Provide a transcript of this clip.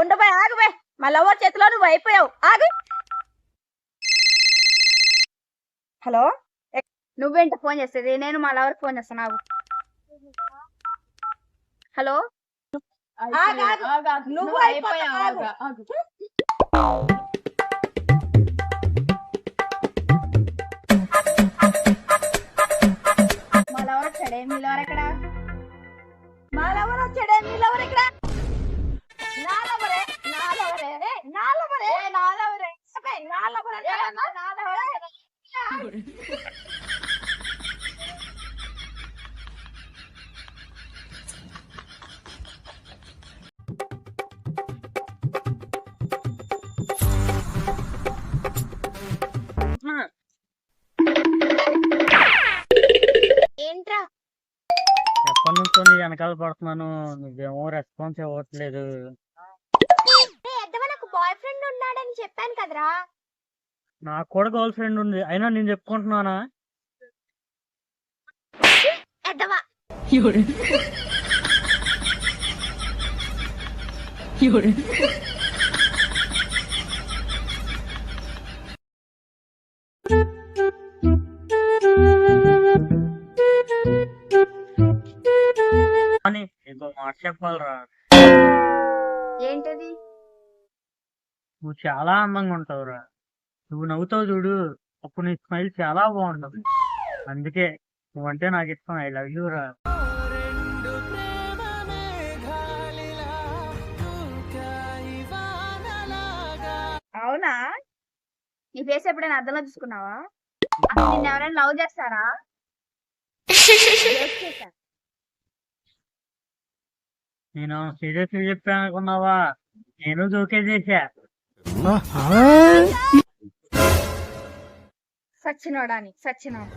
ఉండబోయ్ ఆగుబే, మా లవర్ చేతిలో నువ్వు అయిపోయావు. ఆగు. హలో, నువ్వేంటి ఫోన్ చేసేది? నేను మా లవర్ ఫోన్ చేస్తాను. ఆగు. హలో, నువ్వు అయిపోయావు. మా లవర్ వచ్చాడే, మీ లవర్ ఎక్కడ? మా లవర్ వచ్చాడే, మీ లవర్ ఎక్కడ? ఏంట్రా ఎప్పటి నుంచో నీ వెనకాల పడుతున్నాను, నువ్వేమో రెస్పాన్స్ ఇవ్వట్లేదు. నాకు బాయ్ ఫ్రెండ్ ఉన్నాడని చెప్పాను కదరా. నాకు కూడా గర్ల్ ఫ్రెండ్ ఉంది, అయినా నేను చెప్పుకుంటున్నానా? అని ఇంకో మాట చెప్పాలరా. ఏంటది? నువ్వు చాలా అందంగా ఉంటావురా. నువ్వు నవ్వుతావు చూడు, అప్పుడు నీ స్మైల్ చాలా బాగుంటది. అందుకే నువ్వంటే నాకు ఇష్టం. ఐ లవ్ యూ రా. అవునా? నీ ఫేస్ ఎప్పుడైనా అద్దంలో చూసుకున్నావా? నిన్ను ఎవరైనా లవ్ చేస్తారా? నేను సీరియస్ చెప్పాను అనుకున్నావా? నేను జోకే చేశా. సచ్చినోడాని సచ్చినోడు.